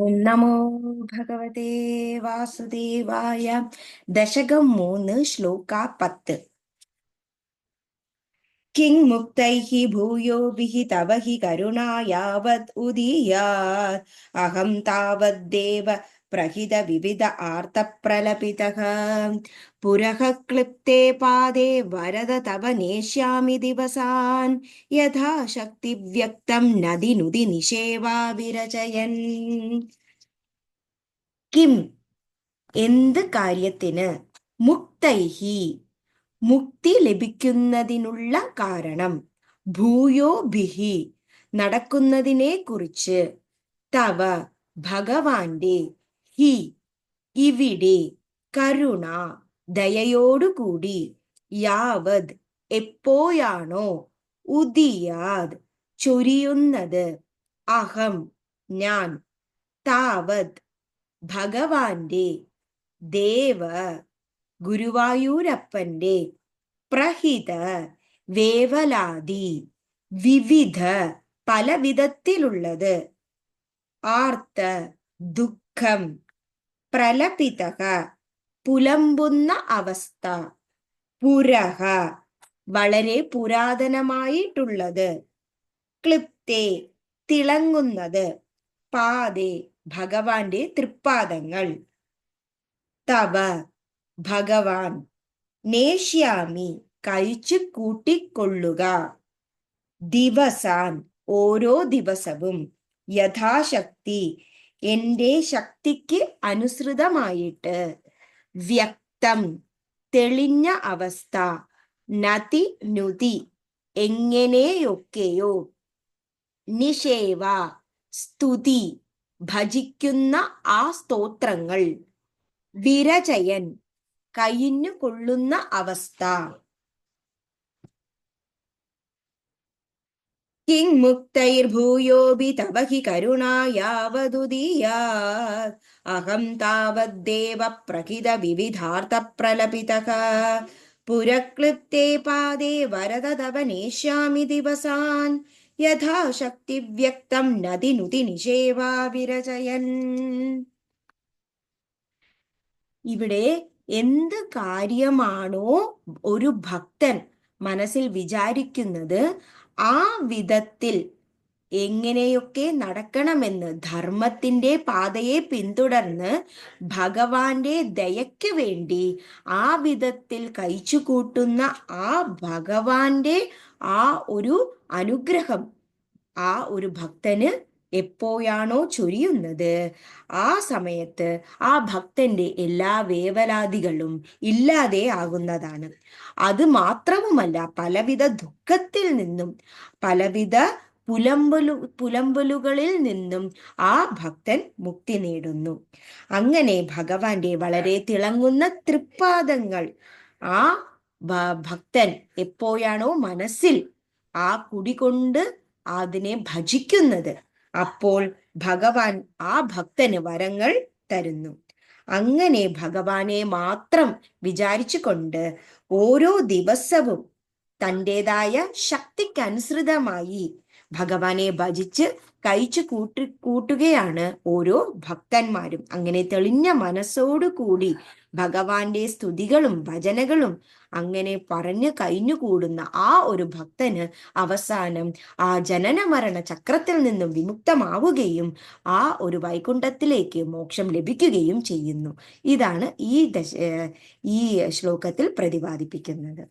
ഓം നമോ ഭഗവതേ വാസുദേവായ. ദശകം 3, ശ്ലോക 10. Kim മുക്തൈഃ ഭൂയോഭിഃ tawa he കരുണാ യാവത് ഉദീയാത് അഹം താവദ്ദേവ പ്രഹിത വിവിധ ആർത്തപ്രലപിതഃ പുരഃ ക്ലിപ്തേ പാദേ വരദ തവ നേഷ്യാമി ദിവസാൻ യഥാ ശക്തി വ്യക്തം നദിനുതി നിഷേവാ വിരചയൻ. കിം എന്ത് കാര്യത്തിന്, മുക്തൈഹി മുക്തി ലഭിക്കുന്നതിനുള്ള കാരണം, ഭൂയോ ഭിഹി നടക്കുന്നതിനെ കുറിച്ച്, തവ ഭഗവാന്റെ, ഹി ഇവിടെ, കരുണ ദയയോടുകൂടി, യാവത് എപ്പോഴാണോ, ഉദിയാത് ചൊരിയുന്നത്, അഹം ഞാൻ, താവത് ഭഗവാന്റെ, ദേവ ഗുരുവായൂരപ്പന്റെ, പ്രഹിത വേവലാതി വിവിധ പലവിധത്തിലുള്ളത്, ആർത്ത ദുഃഖം, പ്രലപിതഃ പുലമ്പുന്ന അവസ്ഥ, പുരഃ വളരെ പുരാതനമായിട്ടുള്ളത്, ക്ലിപ്തേ തിളങ്ങുന്നത്, പാദേ ഭഗവാന്റെ തൃപ്പാദങ്ങൾ, തവ ഭഗവാൻ, നേഷ്യാമി കഴിച്ചു കൂട്ടിക്കൊള്ളുക, ദിവസാൻ ഓരോ ദിവസവും, യഥാശക്തി എന്റെ ശക്തിക്ക് അനുസൃതമായിട്ട്, വ്യക്തം തെളിഞ്ഞ അവസ്ഥ, നതി നുതി എങ്ങനെയൊക്കെയോ, നിഷേവ സ്തുതി ഭജിക്കുന്ന ആ സ്തോത്രങ്ങൾ, വിരചയൻ കഴിഞ്ഞു കൊള്ളുന്ന അവസ്ഥ. കിം മുക്തൈർഭൂയോഭി തവ ഹി കരുണാ യാവദുദീയാത് അഹം താവദ്ദേവ പ്രഹിത വിവിധാർത്ഥ പ്രലപിതഃ പുരക്ലിപ്തേ പാദേ വരദ തവ നേഷ്യാമി ദിവസാൻ യഥാ ശക്തി വ്യക്തം നദിനുതി നിഷേവാ വിരചയൻ. ഇവിടെ എന്ത് കാര്യമാണോ ഒരു ഭക്തൻ മനസ്സിൽ വിചാരിക്കുന്നത്, ആ വിധത്തിൽ എങ്ങനെയൊക്കെ നടക്കണമെന്ന്, ധർമ്മത്തിന്റെ പാതയെ പിന്തുടർന്ന് ഭഗവാന്റെ ദയയ്ക്ക് വേണ്ടി ആ വിധത്തിൽ കഴിച്ചുകൂട്ടുന്ന ആ ഭഗവാന്റെ ആ ഒരു അനുഗ്രഹം ആ ഒരു ഭക്തന് എപ്പോഴാണോ ചൊരിയുന്നത്, ആ സമയത്ത് ആ ഭക്തന്റെ എല്ലാ വേവലാതികളും ഇല്ലാതെ ആകുന്നതാണ്. അത് മാത്രവുമല്ല, പലവിധ ദുഃഖത്തിൽ നിന്നും, പലവിധ പുലമ്പലുകളിൽ നിന്നും ആ ഭക്തൻ മുക്തി നേടുന്നു. അങ്ങനെ ഭഗവാന്റെ വളരെ തിളങ്ങുന്ന തൃപ്പാദങ്ങൾ ആ ഭക്തൻ എപ്പോഴാണോ മനസ്സിൽ ആ കുടികൊണ്ട് അതിനെ ഭജിക്കുന്നത്, അപ്പോൾ ഭഗവാൻ ആ ഭക്തന് വരങ്ങൾ തരുന്നു. അങ്ങനെ ഭഗവാനെ മാത്രം വിചാരിച്ചു കൊണ്ട് ഓരോ ദിവസവും തൻ്റെതായ ശക്തിക്കനുസൃതമായി ഭഗവാനെ ഭജിച്ച് കഴിച്ചു കൂട്ടുകയാണ് ഓരോ ഭക്തന്മാരും. അങ്ങനെ തെളിഞ്ഞ മനസ്സോടുകൂടി ഭഗവാന്റെ സ്തുതികളും ഭജനകളും അങ്ങനെ പറഞ്ഞു കഴിഞ്ഞുകൂടുന്ന ആ ഒരു ഭക്തന് അവസാനം ആ ജനന മരണ ചക്രത്തിൽ നിന്നും വിമുക്തമാവുകയും ആ ഒരു വൈകുണ്ഠത്തിലേക്ക് മോക്ഷം ലഭിക്കുകയും ചെയ്യുന്നു. ഇതാണ് ഈ ശ്ലോകത്തിൽ പ്രതിപാദിപ്പിക്കുന്നത്.